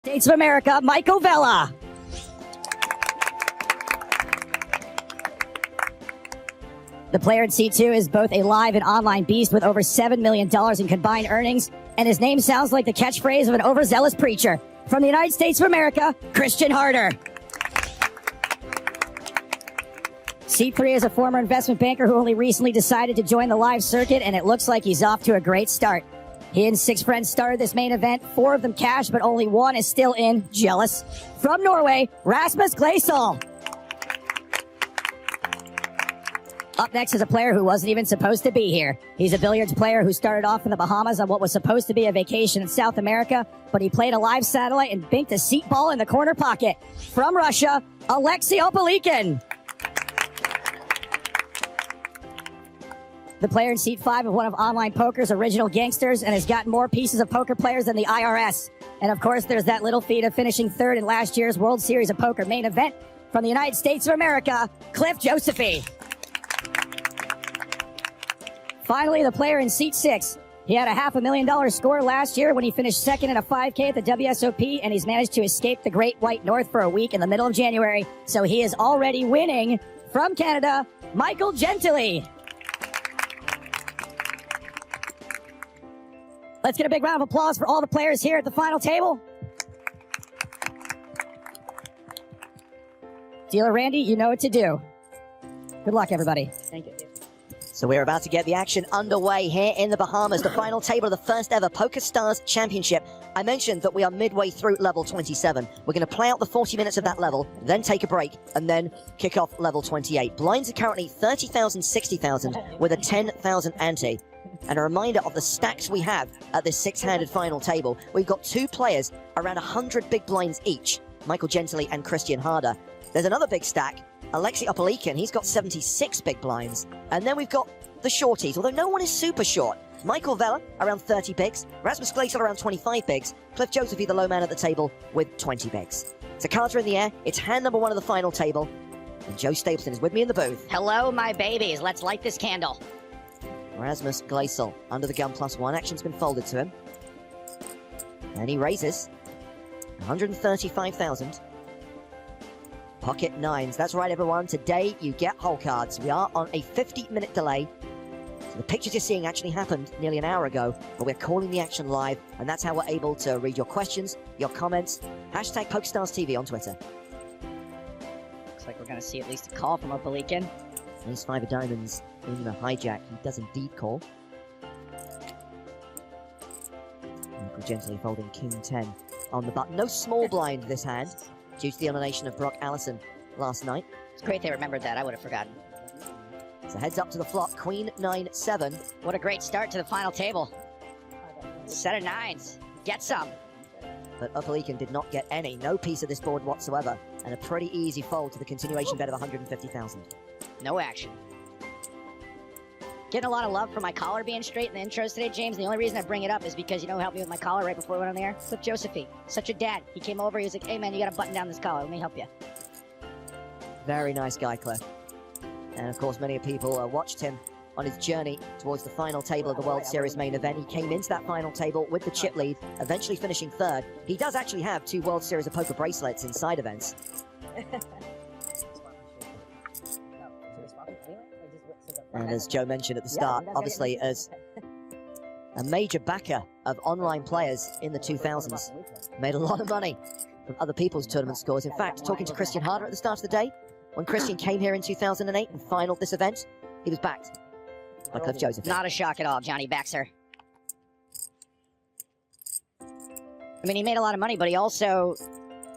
States of America, Michael Vela. The player in seat 2 is both a live and online beast with over $7 million in combined earnings, and his name sounds like the catchphrase of an overzealous preacher. From the United States of America, Christian Harder. Seat 3 is a former investment banker who only recently decided to join the live circuit, and it looks like he's off to a great start. He and 6 friends started this main event. 4 of them cashed, but only 1 is still in. Jealous. From Norway, Rasmus Gleisel. Up next is a player who wasn't even supposed to be here. He's a billiards player who started off in the Bahamas on what was supposed to be a vacation in South America, but he played a live satellite and binked a seat ball in the corner pocket. From Russia, Alexei Opelikin. The player in seat 5 of one of online poker's original gangsters and has gotten more pieces of poker players than the IRS. And of course, there's that little feat of finishing 3rd in last year's World Series of Poker main event. From the United States of America, Cliff Josephy. Finally, the player in seat 6. He had a $500,000 score last year when he finished 2nd in a 5K at the WSOP, and he's managed to escape the Great White North for a week in the middle of January. So he is already winning. From Canada, Michael Gentili. Let's get a big round of applause for all the players here at the final table. Dealer Randy, you know what to do. Good luck, everybody. Thank you. So we're about to get the action underway here in the Bahamas, the final table of the first ever Poker Stars Championship. I mentioned that we are midway through level 27. We're going to play out the 40 minutes of that level, then take a break, and then kick off level 28. Blinds are currently 30,000, 60,000 with a 10,000 ante. And a reminder of the stacks we have at this 6-handed final table. We've got 2 players around 100 big blinds each, Michael Gentili and Christian Harder. There's another big stack, Alexei Opelikin, he's got 76 big blinds. And then we've got the shorties, although no one is super short. Michael Vela, around 30 bigs. Rasmus Gleisel, around 25 bigs. Cliff Josephy, the low man at the table, with 20 bigs. So cards are in the air. It's hand number 1 of the final table. And Joe Stapleton is with me in the booth. Hello, my babies. Let's light this candle. Rasmus Gleisel, under the gun +1. Action's been folded to him. And he raises 135,000. Pocket 9s. That's right, everyone. Today, you get whole cards. We are on a 50-minute delay. So the pictures you're seeing actually happened nearly an hour ago, but we're calling the action live, and that's how we're able to read your questions, your comments. Hashtag PokerStarsTV on Twitter. Looks like we're going to see at least a call from Opelikin. Ace 5 of diamonds in the hijack. He does indeed call. Michael Gentili folding King 10 on the button. No small blind this hand, due to the elimination of Brock Allison last night. It's great they remembered that. I would have forgotten. So heads up to the flop, Queen 9-7. What a great start to the final table. Set of 9s. Get some. But Opelikin did not get any. No piece of this board whatsoever. And a pretty easy fold to the continuation bet of 150,000. No action. Getting a lot of love for my collar being straight in the intros today, James. The only reason I bring it up is because, you know who helped me with my collar right before we went on the air? Cliff Josephy. Such a dad. He came over, he was like, hey man, you gotta button down this collar. Let me help you. Very nice guy, Cliff. And of course, many people watched him on his journey towards the final table of the World Series main event. He came into that final table with the chip lead, eventually finishing 3rd. He does actually have 2 World Series of Poker bracelets in side events. And as Joe mentioned at the start, obviously as a major backer of online players in the 2000s, made a lot of money from other people's tournament scores. In fact, talking to Christian Harder at the start of the day, when Christian came here in 2008 and finaled this event, he was backed by Cliff Joseph. Not a shock at all, Johnny backs her. I mean, he made a lot of money, but he also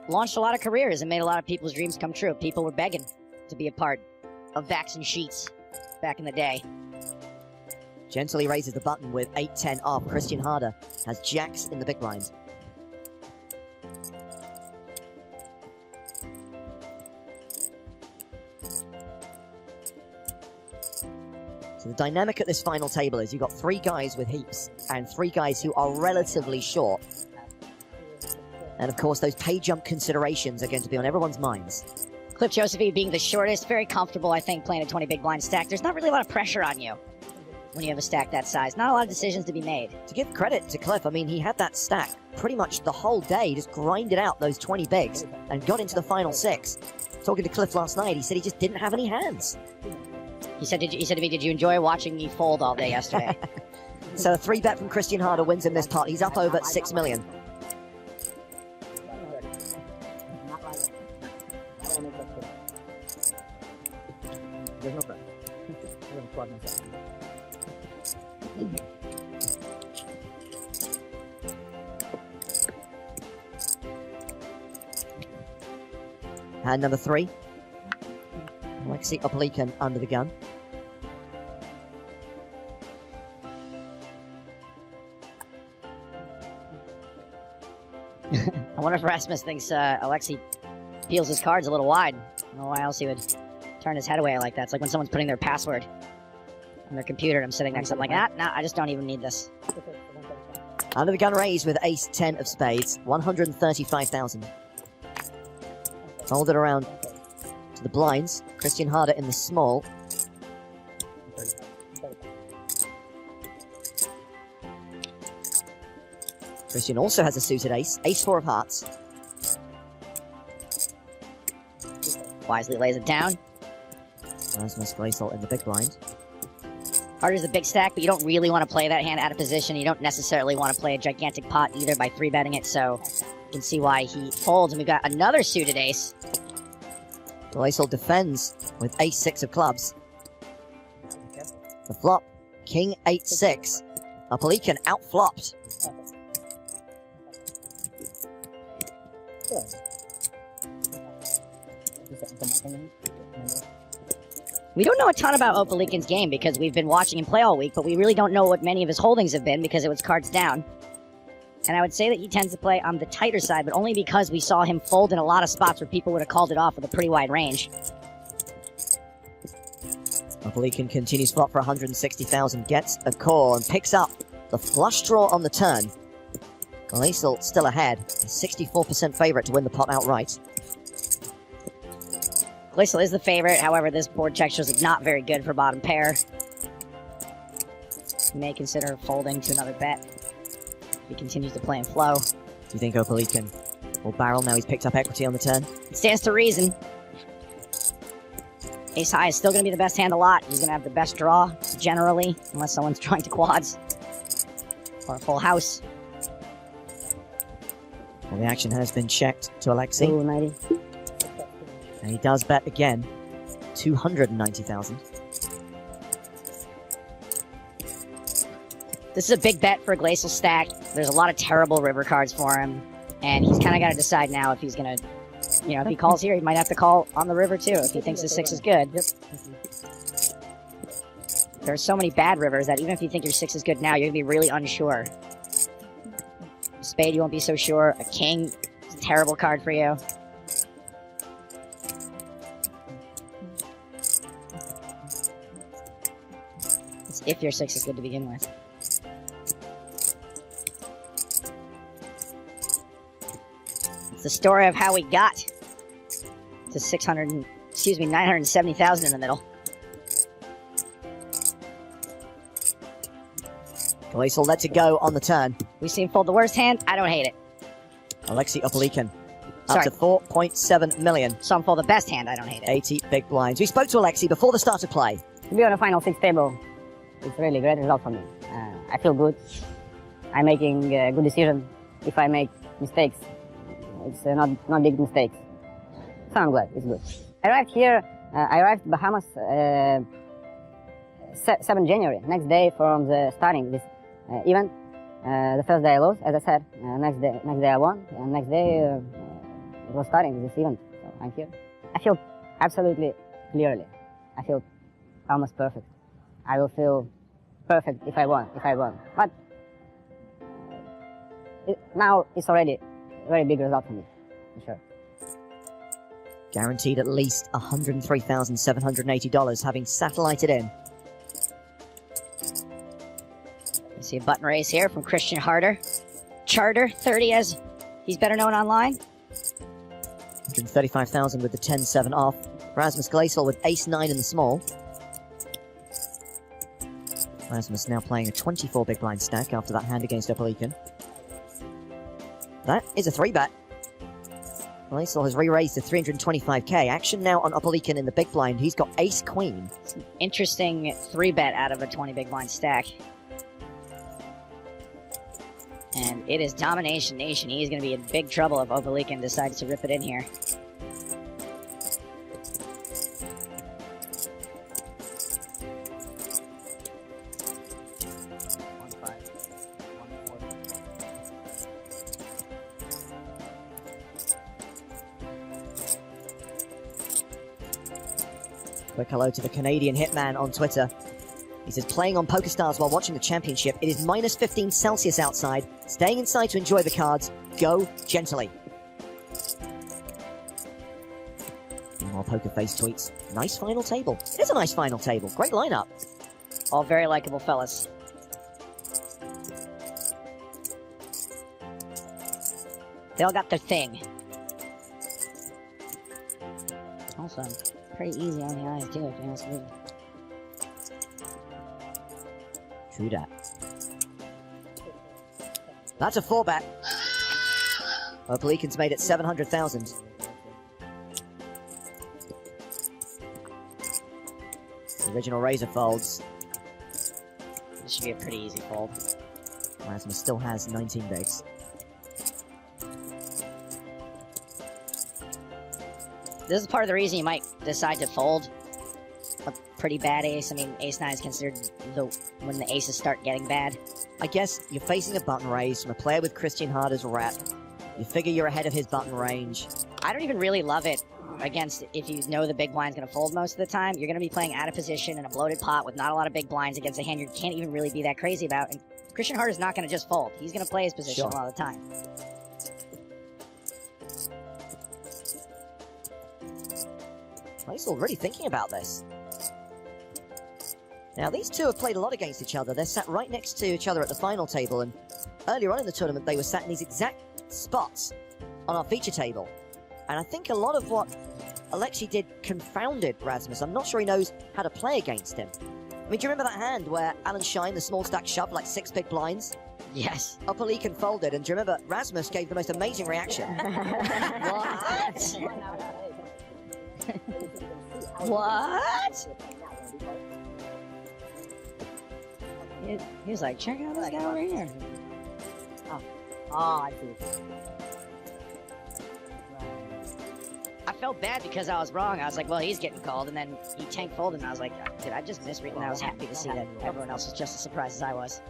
launched a lot of careers and made a lot of people's dreams come true. People were begging to be a part of Vax and Sheets back in the day. Gentili raises the button with 8-10 off. Christian Harder has jacks in the big blind. So the dynamic at this final table is you've got 3 guys with heaps and 3 guys who are relatively short. And of course, those pay jump considerations are going to be on everyone's minds. Cliff Josephy being the shortest, very comfortable, I think, playing a 20 big blind stack. There's not really a lot of pressure on you. when you have a stack that size. Not a lot of decisions to be made. To give credit to Cliff, I mean, he had that stack pretty much the whole day, just grinded out those 20 bigs and got into the final 6. Talking to Cliff last night, he said he just didn't have any hands. He said to me, did you enjoy watching me fold all day yesterday? So a 3-bet from Christian Harder wins him this pot. He's up over 6 million. Hand number 3. Alexei Opelikan under the gun. I wonder if Rasmus thinks Alexei peels his cards a little wide. I don't know why else he would turn his head away like that. It's like when someone's putting their password on their computer and I'm sitting next to them like, nah, I just don't even need this. Under the gun raised with ace-10 of spades, 135,000. Folded around to the blinds. Christian Harder in the small. Christian also has a suited ace. Ace-4 of hearts. Wisely lays it down. Rasmus Gleisel in the big blind. Harder's the big stack, but you don't really want to play that hand out of position. You don't necessarily want to play a gigantic pot either by 3-betting it, so you can see why he folds. And we've got another suited ace. Gleisel defends with ace-6 of clubs. The flop, king 8-6. Opelikan out-flopped. We don't know a ton about Opelikan's game because we've been watching him play all week, but we really don't know what many of his holdings have been because it was cards down. And I would say that he tends to play on the tighter side, but only because we saw him fold in a lot of spots where people would have called it off with a pretty wide range. Opelikan continues flop for 160,000, gets a call and picks up the flush draw on the turn. Gleisel still ahead, a 64% favorite to win the pot outright. Gleisel is the favorite, however, this board check shows it's not very good for bottom pair. He may consider folding to another bet if he continues to play in flow. Do you think Opelikan will barrel now he's picked up equity on the turn? It stands to reason. Ace high is still going to be the best hand a lot. He's going to have the best draw, generally, unless someone's trying to quads. Or a full house. Well, the action has been checked to Alexei. Ooh, 90. And he does bet again. 290,000. This is a big bet for a Gleisel stack. There's a lot of terrible river cards for him. And he's kind of got to decide now if he's going to, you know, if he calls here, he might have to call on the river too if he thinks his 6 is good. Yep. There's so many bad rivers that even if you think your 6 is good now, you're going to be really unsure. Spade, you won't be so sure. A king is a terrible card for you. It's if your 6 is good to begin with. It's the story of how we got to 970,000 in the middle. Gleisel lets it go on the turn. We see him fold the worst hand. I don't hate it. Alexei Opelikan up Sorry. to 4.7 million. Saw him fold the best hand. I don't hate it. 80 big blinds. We spoke to Alexei before the start of play. To be on the final 6 table, it's really great result for me. I feel good. I'm making a good decision. If I make mistakes, it's not big mistakes. So I'm glad. It's good. I arrived Bahamas 7 January, next day from the starting this event. The first day I lost, as I said. Next day I won, and next day it was starting this event. So I'm here. I feel absolutely clearly. I feel almost perfect. I will feel perfect if I won. But now it's already a very big result for me, for sure. Guaranteed at least $103,780, having satellited in. You see a button raise here from Christian Harder. Charter, 30 as he's better known online. 135,000 with the 10-7 off. Rasmus Gleisel with ace-9 in the small. Rasmus now playing a 24 big blind stack after that hand against Opalican. That is a 3-bet. Lysol has re-raised to 325k. Action now on Opalican in the big blind. He's got ace-queen. It's an interesting 3-bet out of a 20 big blind stack. And it is Domination Nation. He's going to be in big trouble if Opalican decides to rip it in here. Quick hello to the Canadian Hitman on Twitter. He says, playing on PokerStars while watching the championship. It is minus 15 Celsius outside. Staying inside to enjoy the cards. Go gently. More Poker Face tweets. Nice final table. It is a nice final table. Great lineup. All very likable fellas. They all got their thing. Also, pretty easy on the eyes too, if you ask me. True that. That's a 4-bet. Opalican's made it 700,000. The original razor folds. This should be a pretty easy fold. Rasmus still has 19 bigs. This is part of the reason you might decide to fold a pretty bad ace. I mean, ace-9 is considered when the aces start getting bad. I guess you're facing a button raise from a player with Christian Harder's rep. You figure you're ahead of his button range. I don't even really love it against, if you know the big blind's going to fold most of the time. You're going to be playing out of position in a bloated pot with not a lot of big blinds against a hand you can't even really be that crazy about. And Christian Harder's not going to just fold. He's going to play his position a lot of the time. He's already thinking about this. Now, these two have played a lot against each other. They're sat right next to each other at the final table, and earlier on in the tournament, they were sat in these exact spots on our feature table. And I think a lot of what Alexei did confounded Rasmus. I'm not sure he knows how to play against him. I mean, do you remember that hand where Alan Shine, the small stack, shoved like 6 big blinds? Yes. Opalican folded, and do you remember Rasmus gave the most amazing reaction? What? What? He was like, check out this guy over here. Oh, I see. I felt bad because I was wrong. I was like, well, he's getting called, and then he tank folded, and I was like, did I just misread? And I was happy to see that everyone else was just as surprised as I was.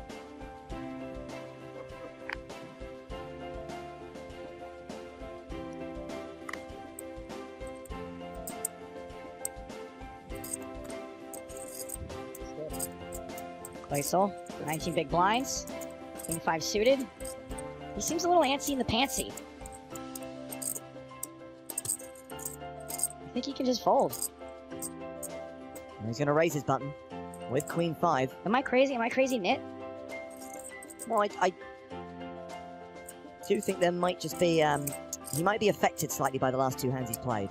Lysol, 19 big blinds, King 5 suited. He seems a little antsy in the pantsy. I think he can just fold. And he's going to raise his button with Queen 5. Am I crazy? Am I crazy, Nit? Well, I do think there might just be, he might be affected slightly by the last 2 hands he's played.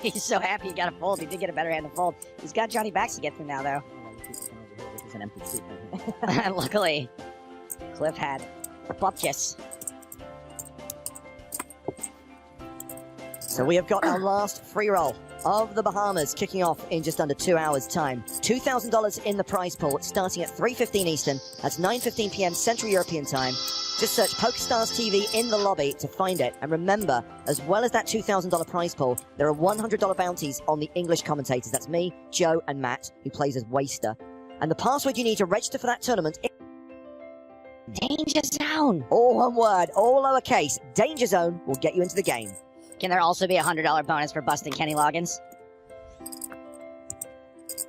He's so happy he got a fold. He did get a better hand to fold. He's got Johnny Backs to get through now, though. It's an empty seat. Luckily, Cliff had a bupkis. So we have got our last free roll of the Bahamas kicking off in just under 2 hours' time. $2,000 in the prize pool, starting at 3:15 Eastern. That's 9:15 p.m. Central European time. Just search PokerStars TV in the lobby to find it. And remember, as well as that $2,000 prize pool, there are $100 bounties on the English commentators. That's me, Joe, and Matt, who plays as Waster. And the password you need to register for that tournament is Danger Zone. all one word, all lowercase. Danger Zone will get you into the game. Can there also be a $100 bonus for busting Kenny Loggins?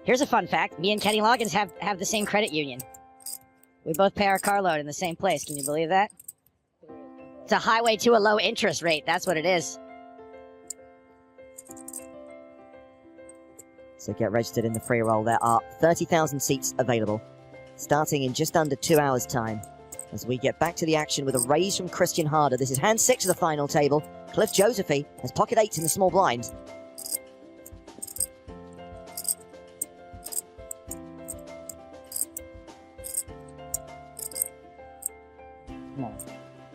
Here's a fun fact. Me and Kenny Loggins have the same credit union. We both pay our car loan in the same place. Can you believe that? It's a highway to a low interest rate. That's what it is. So get registered in the free roll. There are 30,000 seats available, starting in just under 2 hours' time. as we get back to the action with a raise from Christian Harder. This is hand 6 of the final table. Cliff Josephy has pocket 8 in the small blind.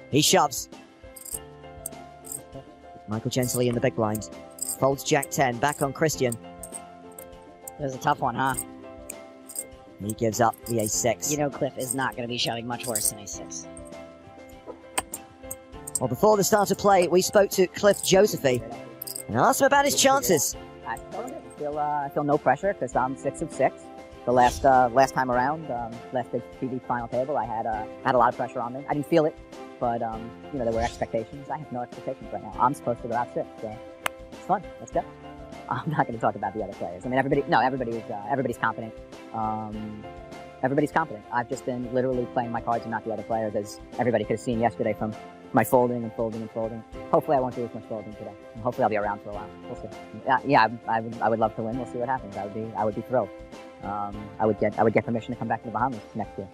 He shoves. Michael Gently in the big blind. Folds Jack 10, back on Christian. It was a tough one, huh? He gives up the ace-6. You know Cliff is not going to be shoving much worse than ace-6. Well, before the start of play, we spoke to Cliff Josephy and asked him about his chances. I feel no pressure because I'm 6 of 6. The last time around, last big TV final table, I had a lot of pressure on me. I didn't feel it, but you know, there were expectations. I have no expectations right now. I'm supposed to go out 6, so it's fun. Let's go. I'm not going to talk about the other players. I mean, everybody's confident. Everybody's confident. I've just been literally playing my cards and not the other players, as everybody could have seen yesterday from my folding and folding and folding. Hopefully I won't do as much folding today. And hopefully I'll be around for a while. We'll see. Yeah, I would love to win. We'll see what happens. I would be thrilled. I would get permission to come back to the Bahamas next year.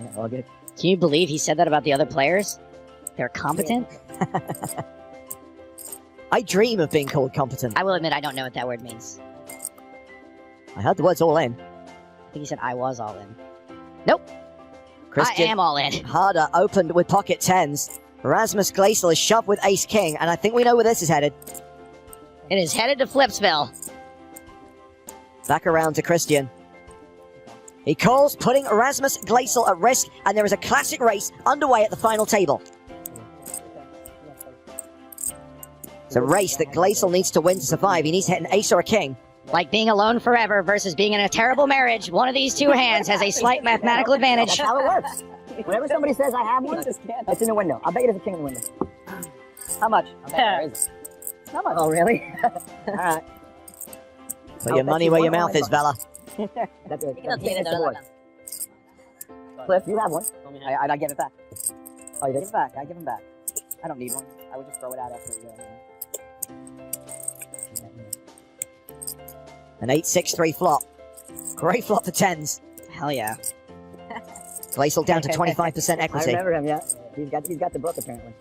Yeah, all good. Can you believe he said that about the other players? They're competent? I dream of being called competent. I will admit I don't know what that word means. I heard the words all in. I think he said I was all in. Nope. Christian I am all in. Harder opened with pocket 10s. Rasmus Glacial is shoved with ace-king, and I think we know where this is headed. It is headed to Flipsville. Back around to Christian. He calls, putting Rasmus Glacial at risk, and there is a classic race underway at the final table. It's a race that Glacial needs to win to survive. He needs to hit an ace or a king. Like being alone forever versus being in a terrible marriage, one of these two hands has a slight mathematical advantage. That's how it works. Whenever somebody says I have one, it's in the window. I'll bet you there's a king in the window. How much? I'll bet there is. How much? Oh, really? All right. Put your money where your mouth is, Bella. That's it. Cliff, you have one. I give it back. Oh, you give it back. I give him back. I don't need one. I would just throw it out after you. An 8-6-3 flop. Great flop for 10s. Hell yeah. Glacial down to 25% I equity. remember him, yeah. He's got the book, apparently.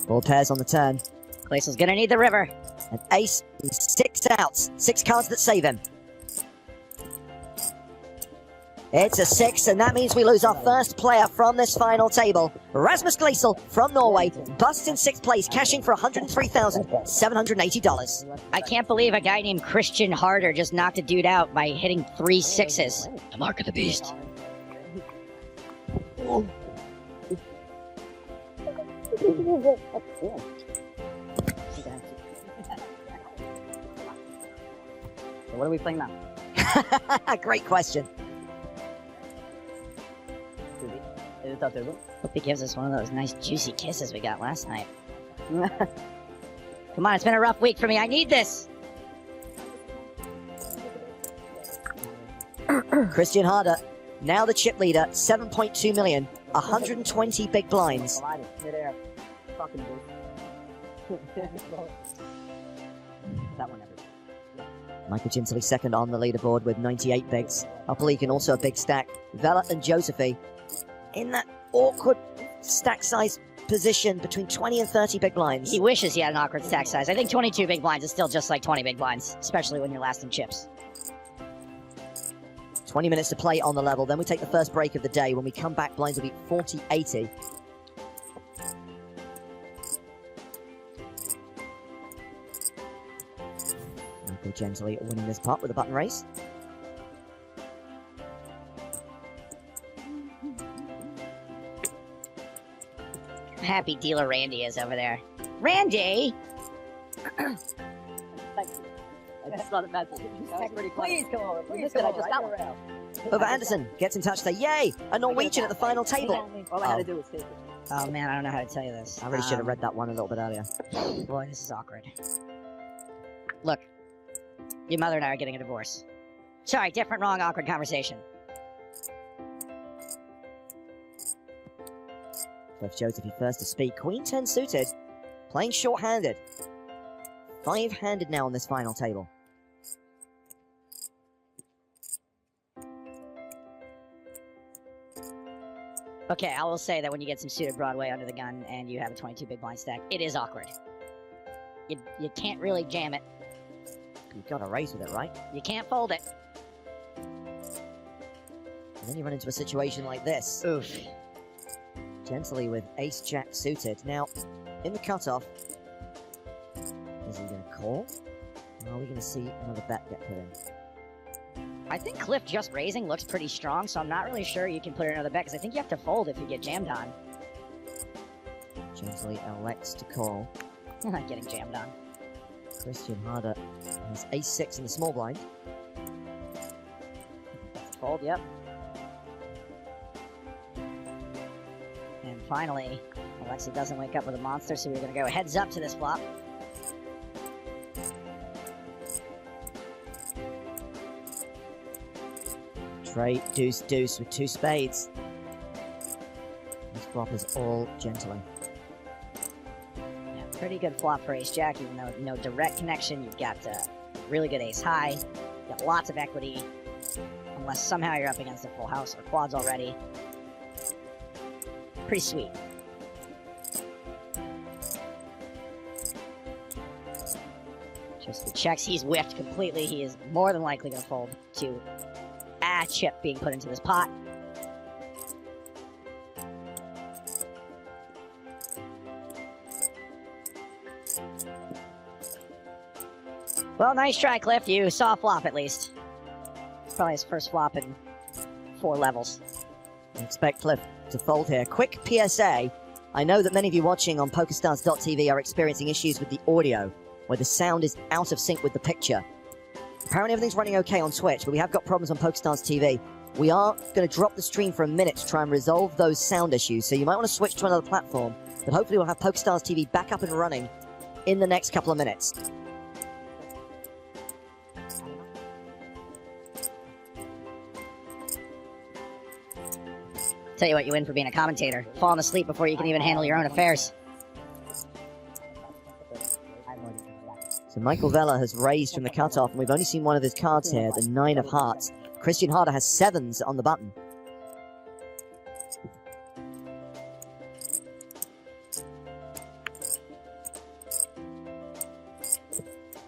All pairs on the turn. Glacial's gonna need the river. An ace and 6 outs. 6 cards that save him. It's a 6, and that means we lose our first player from this final table. Rasmus Glacial from Norway busts in 6th place, cashing for $103,780. I can't believe a guy named Christian Harder just knocked a dude out by hitting 3 6s. The mark of the beast. So what are we playing now? Great question. Is it up there? Hope he gives us one of those nice juicy kisses we got last night. Come on, it's been a rough week for me. I need this. Christian Harder, now the chip leader, 7.2 million, 120 big blinds. Midair. Fucking that one never. Michael Gently second on the leaderboard with 98 bigs. Upper League and also a big stack. Vela and Josephy in that awkward stack size position between 20 and 30 big blinds. He wishes he had an awkward stack size. I think 22 big blinds is still just like 20 big blinds, especially when you're last in chips. 20 minutes to play on the level. Then we take the first break of the day. When we come back, blinds will be 40-80. Michael Gently winning this pot with a button raise. Happy dealer Randy is over there. Randy! I just thought that please come over. Please come over. I just got one. Over Anderson gets in touch to say, yay, a Norwegian at the final table. All I had to do was take it. Oh man, I don't know how to tell you this. I really should have read that one a little bit earlier. Boy, this is awkward. Look, your mother and I are getting a divorce. Sorry, different, wrong, awkward conversation. Cliff Josephy first to speak. Queen 10 suited. Playing short-handed. 5-handed now on this final table. Okay, I will say that when you get some suited Broadway under the gun and you have a 22 big blind stack, it is awkward. You can't really jam it. You've got to raise with it, right? You can't fold it. And then you run into a situation like this. Oof. Gently with ace-jack suited. Now, in the cutoff, is he going to call? Or are we going to see another bet get put in? I think Cliff just raising looks pretty strong, so I'm not really sure you can put in another bet, because I think you have to fold if you get jammed on. Gently elects to call. You're not getting jammed on. Christian Harder has ace-6 in the small blind. Fold, yep. And finally, Alexi doesn't wake up with a monster, so we're going to go heads up to this flop. Trade deuce-deuce with 2 spades. This flop is all gently. Yeah, pretty good flop for ace-jack, even though no direct connection. You've got really good ace-high. You've got lots of equity, unless somehow you're up against a full house or quads already. Pretty sweet. Just the checks, he's whiffed completely. He is more than likely going to fold to a chip being put into this pot. Well, nice try, Cliff. You saw a flop at least. Probably his first flop in 4 levels. I expect Cliff to fold here. Quick PSA. I know that many of you watching on PokerStars.tv are experiencing issues with the audio, where the sound is out of sync with the picture. Apparently everything's running okay on Twitch, but we have got problems on PokerStars TV. We are going to drop the stream for a minute to try and resolve those sound issues, so you might want to switch to another platform, but hopefully we'll have PokerStars TV back up and running in the next couple of minutes. Tell you what, you win for being a commentator. Falling asleep before you can even handle your own affairs. So Michael Vella has raised from the cutoff, and we've only seen one of his cards here, the 9 of hearts. Christian Harder has 7s on the button.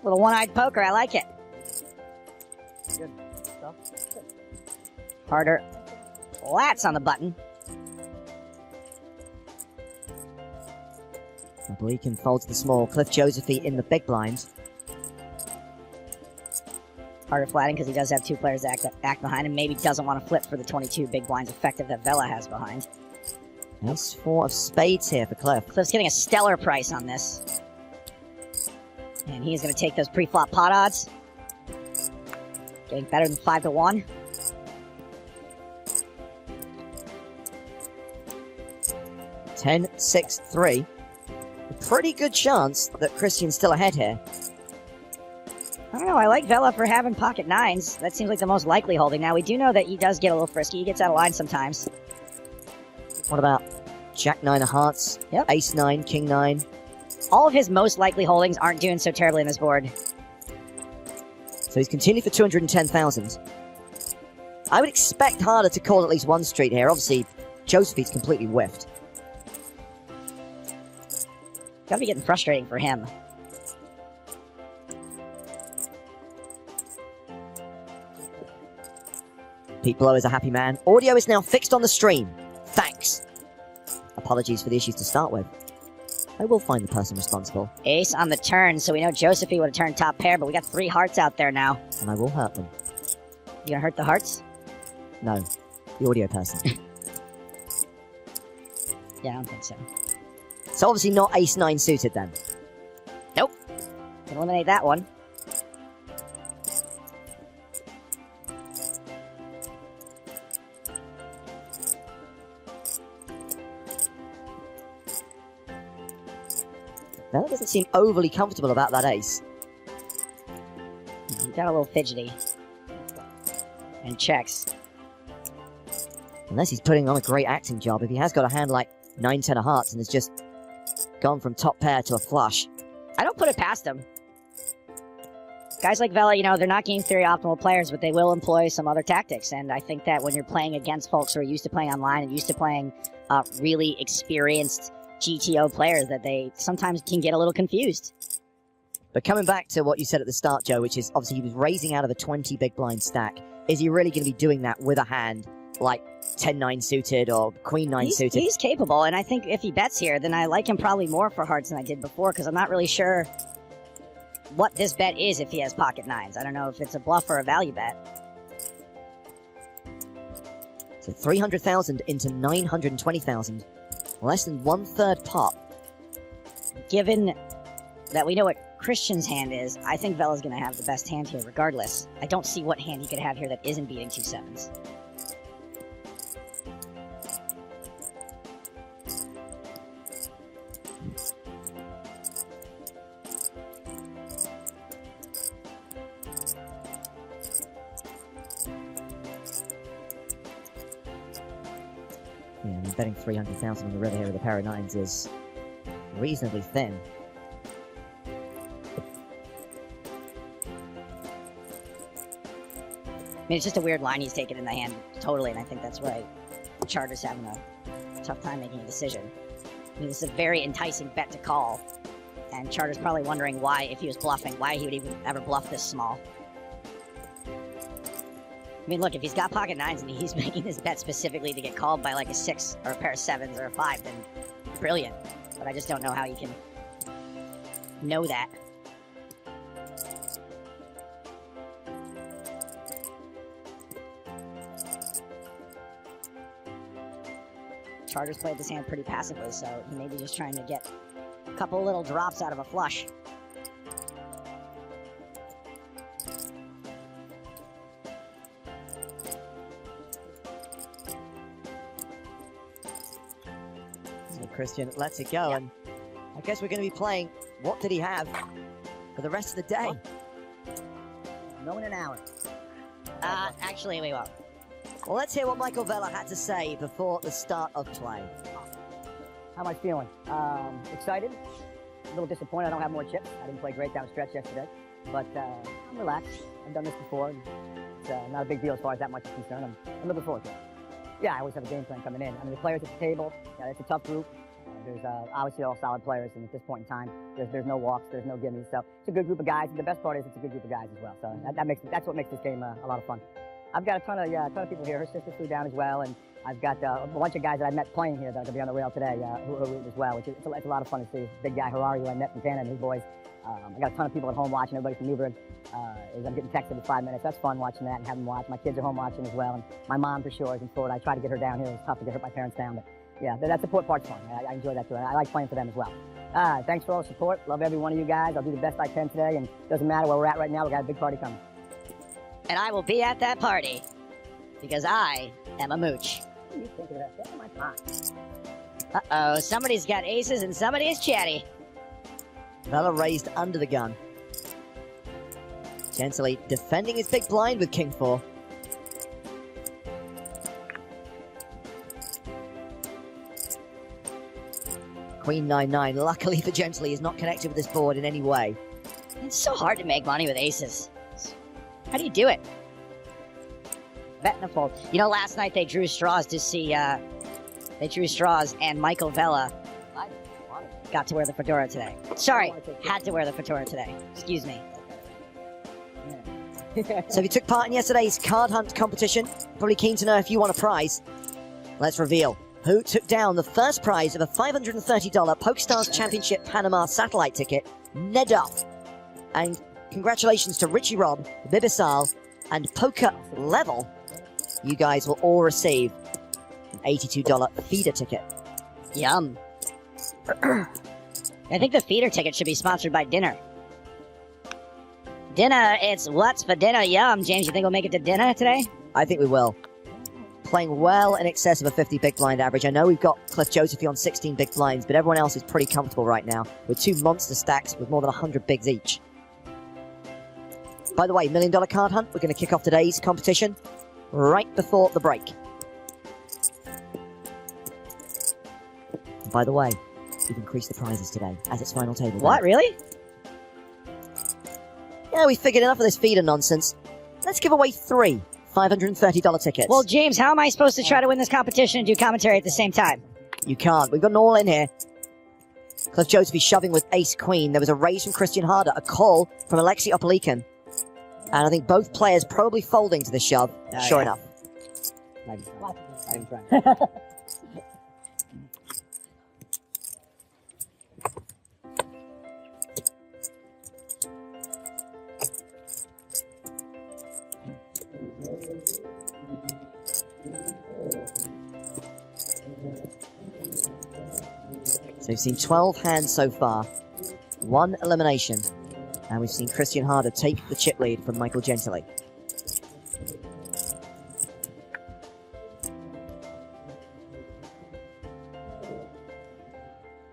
Little one-eyed poker, I like it. Good stuff. Harder. Flats on the button. Bleakin folds the small. Cliff Josephy in the big blind. Harder flatting because he does have 2 players to act behind him. Maybe doesn't want to flip for the 22 big blinds effective that Vela has behind. Ace 4 of spades here for Cliff. Cliff's getting a stellar price on this. And he is going to take those pre-flop pot odds. Getting better than 5 to 1. Ten, 6, 3. A pretty good chance that Christian's still ahead here. I don't know, I like Vela for having pocket 9s. That seems like the most likely holding. Now, we do know that he does get a little frisky. He gets out of line sometimes. What about Jack 9 of hearts? Yep. Ace 9, King 9. All of his most likely holdings aren't doing so terribly in this board. So he's continued for 210,000. I would expect Harder to call at least one street here. Obviously, Josephy's completely whiffed. Gotta be getting frustrating for him. Pete Blow is a happy man. Audio is now fixed on the stream. Thanks. Apologies for the issues to start with. I will find the person responsible. Ace on the turn, so we know Josephy would have turned top pair, but we got 3 hearts out there now. And I will hurt them. You gonna hurt the hearts? No. The audio person. Yeah, I don't think so. So obviously not Ace 9 suited then. Nope. Can eliminate that one. Bella doesn't seem overly comfortable about that ace. He got a little fidgety. And checks. Unless he's putting on a great acting job. If he has got a hand like 9, 10 of hearts and has just gone from top pair to a flush. I don't put it past him. guys like Vela, they're not game theory optimal players, but they will employ some other tactics. And I think that when you're playing against folks who are used to playing online and used to playing really experienced GTO players, that they sometimes can get a little confused. But coming back to what you said at the start, Joe, which is obviously he was raising out of a 20 big blind stack. Is he really going to be doing that with a hand like 10-9 suited or Queen-9 suited? He's capable, and I think if he bets here, then I like him probably more for hearts than I did before, because I'm not really sure what this bet is if he has pocket nines. I don't know if it's a bluff or a value bet. So 300,000 into 920,000. Less than 1/3 pot. Given that we know what Christian's hand is, I think Vela's going to have the best hand here regardless. I don't see what hand he could have here that isn't beating 2 sevens. Yeah, I mean, betting 300,000 on the river here with a pair of nines is reasonably thin. I mean, it's just a weird line he's taken in the hand, totally, and I think that's why Charter's having a tough time making a decision. I mean, this is a very enticing bet to call, and Charter's probably wondering why, if he was bluffing, why he would even ever bluff this small. I mean, look, if he's got pocket nines and he's making this bet specifically to get called by like a 6 or a pair of 7s or a 5, then brilliant. But I just don't know how you can know that. Charter's played this hand pretty passively, so he may be just trying to get a couple little drops out of a flush. Christian lets it go, and I guess we're going to be playing What Did He Have for the rest of the day. No in an hour. Actually, we won't. Well, let's hear what Michael Vela had to say before the start of play. How am I feeling? Excited. A little disappointed I don't have more chips. I didn't play great down stretch yesterday. But I'm relaxed. I've done this before. And it's not a big deal as far as that much is concerned. I'm looking forward to it. Yeah, I always have a game plan coming in. I mean, the players at the table, yeah, it's a tough group. There's obviously all solid players, and at this point in time, there's no walks, there's no gimmies. So it's a good group of guys, and the best part is it's a good group of guys as well. So that's what makes this game a lot of fun. I've got a ton of people here. Her sister flew down as well, and I've got a bunch of guys that I met playing here that are going to be on the rail today who are rooting as well, which is it's a lot of fun to see. Big guy Harari, who I met from Canada, and his boys. I got a ton of people at home watching. Everybody from Newburgh is I'm getting texted every 5 minutes. That's fun watching that and having them watch. My kids are home watching as well, and my mom for sure is in Florida. I try to get her down here. It's tough to get my parents down, but yeah, that's the important part's fun. I enjoy that too. I like playing for them as well. Thanks for all the support. Love every one of you guys. I'll do the best I can today, and it doesn't matter where we're at right now. We got a big party coming. And I will be at that party because I am a mooch. What do you think of that? That's my pot. Uh-oh, somebody's got aces and somebody is chatty. Vela raised under the gun. Gently defending his big blind with King 4. Queen 9-9. Luckily for Gently, is not connected with this board in any way. It's so hard to make money with aces. How do you do it? Bet and a fold. You know, last night they drew straws to see, they drew straws and Michael Vela got to wear the fedora today. Sorry, had to wear the fedora today. Excuse me. So if you took part in yesterday's card hunt competition, probably keen to know if you won a prize. Let's reveal who took down the first prize of a $530 PokerStars Championship Panama satellite ticket, Nedoff. And congratulations to Richie Rob, Bibisal, and Poker Level. You guys will all receive an $82 feeder ticket. Yum. I think the feeder ticket should be sponsored by dinner. Dinner, it's what's for dinner, yum. James, you think we'll make it to dinner today? I think we will. Playing well in excess of a 50 big blind average. I know we've got Cliff Josephy on 16 big blinds, but everyone else is pretty comfortable right now with 2 monster stacks with more than 100 bigs each. By the way, $1 Million Card Hunt, we're going to kick off today's competition right before the break. And by the way, we've increased the prizes today as its final table. What, really? Yeah, we figured enough of this feeder nonsense. Let's give away 3 $530 tickets. Well, James, how am I supposed to try to win this competition and do commentary at the same time? You can't. We've got an all in here. Cliff Josephy shoving with ace-queen. There was a raise from Christian Harder, a call from Alexei Opelikin. And I think both players probably folding to the shove. Sure enough. I'm trying. So we've seen 12 hands so far, 1 elimination, and we've seen Christian Harder take the chip lead from Michael Gentili.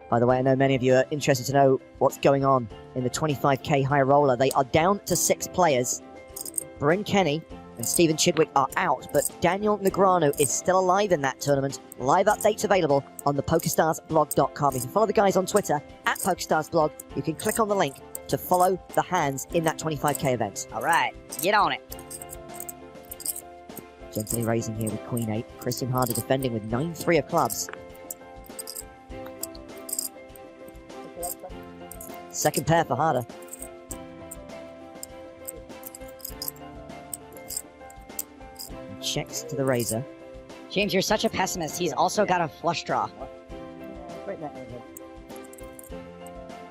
By the way, I know many of you are interested to know what's going on in the 25k high roller. They are down to 6 players. Bryn Kenny and Stephen Chidwick are out, but Daniel Negreanu is still alive in that tournament. Live updates available on the PokerStarsBlog.com. If you follow the guys on Twitter, at PokerStarsBlog, you can click on the link to follow the hands in that 25k event. All right, get on it. Gently raising here with Queen 8. Christian Harder defending with 9-3 of clubs. Second pair for Harder. Checks to the razor. James, you're such a pessimist. He's also got a flush draw.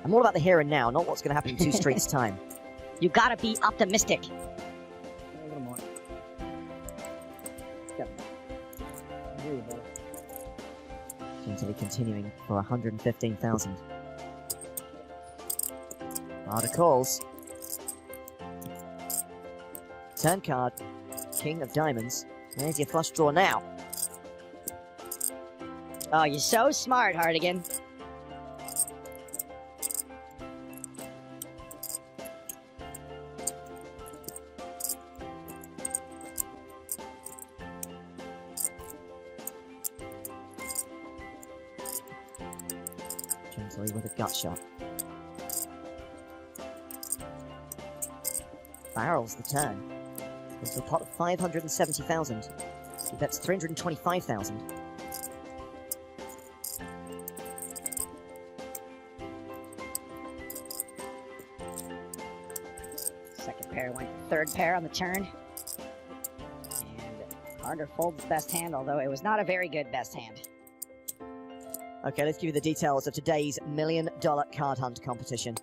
I'm all about the here and now, not what's going to happen in 2 streets' time. You gotta be optimistic. A little more. Gently continuing for 115,000. Harder calls. Turn card. King of diamonds. There's your flush draw now. Oh, you're so smart, Hardigan. Gently with a gut shot. Barrels the turn. Into a pot of 570,000. That's 325,000. Second pair went third pair on the turn. And Harder folds best hand, although it was not a very good best hand. Okay, let's give you the details of today's $1 million card hunt competition.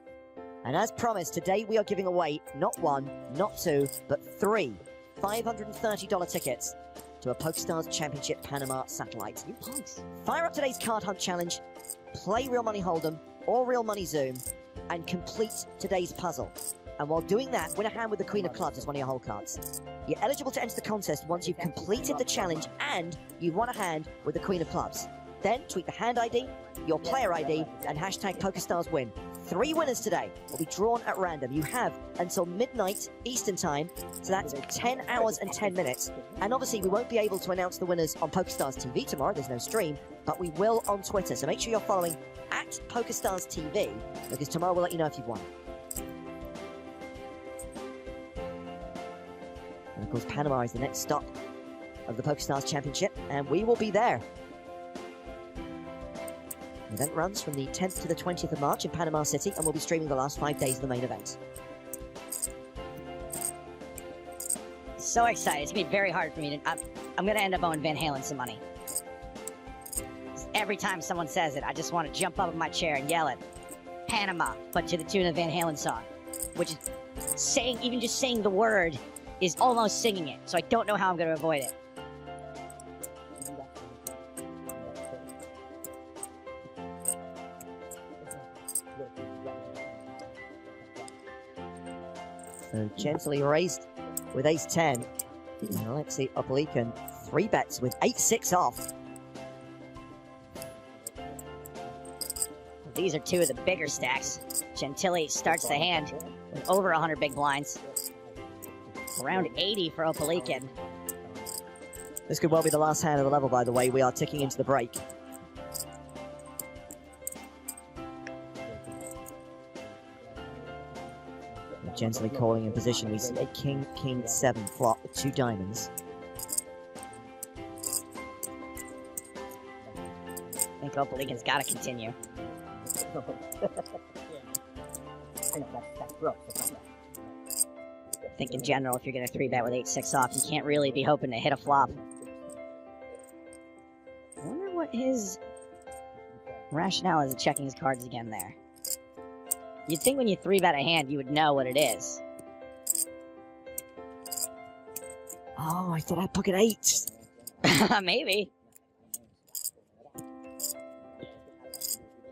And as promised, today we are giving away not 1, not 2, but 3 $530 tickets to a PokerStars Championship Panama satellite. You punks. Fire up today's card hunt challenge, play Real Money Hold'em or Real Money Zoom, and complete today's puzzle. And while doing that, win a hand with the Queen of Clubs as one of your hole cards. You're eligible to enter the contest once you've completed the challenge and you've won a hand with the Queen of Clubs. Then tweet the hand ID, your player ID, and hashtag PokerStarsWin. 3 winners today will be drawn at random. You have until midnight Eastern Time, so that's 10 hours and 10 minutes. And obviously, we won't be able to announce the winners on PokerStars TV tomorrow. There's no stream, but we will on Twitter. So make sure you're following at PokerStars TV, because tomorrow we'll let you know if you've won. And of course, Panama is the next stop of the PokerStars Championship, and we will be there. The event runs from the 10th to the 20th of March in Panama City, and we'll be streaming the last 5 days of the main event. So excited. It's going to be very hard for me to... I'm going to end up owing Van Halen some money. Every time someone says it, I just want to jump up in my chair and yell it. Panama, but to the tune of the Van Halen song. Which is saying, even just saying the word is almost singing it. So I don't know how I'm going to avoid it. So gently raised with ace-10. And Alexei Opelikin 3 bets with 8-6 off. These are 2 of the bigger stacks. Gentili starts the hand with over 100 big blinds. Around 80 for Opelikin. This could well be the last hand of the level, by the way. We are ticking into the break. Gently calling in position. We see a king, king 7 flop with 2 diamonds. I think Opaligan's got to continue. I think in general, if you're going to 3-bet with 8-6 off, you can't really be hoping to hit a flop. I wonder what his rationale is of checking his cards again there. You'd think when you 3-bet a hand, you would know what it is. Oh, I thought I had pocket 8. Maybe.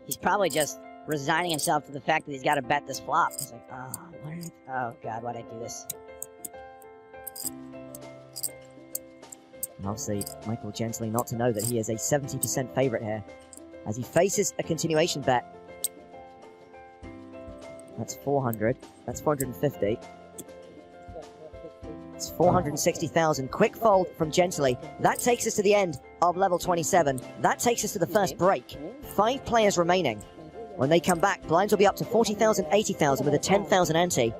He's probably just resigning himself to the fact that he's got to bet this flop. He's like, oh God, why'd I do this? And obviously, Michael Gently not to know that he is a 70% favorite here, as he faces a continuation bet. That's 400. That's 450. It's 460,000. Quick fold from Gently. That takes us to the end of level 27. That takes us to the first break. 5 players remaining. When they come back, blinds will be up to 40,000, 80,000 with a 10,000 ante.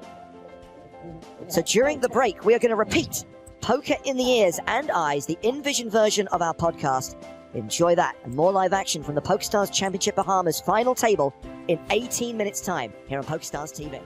So during the break, we are going to repeat Poker in the Ears and Eyes, the in-vision version of our podcast. Enjoy that and more live action from the PokerStars Championship Bahamas final table in 18 minutes' time here on PokerStars TV.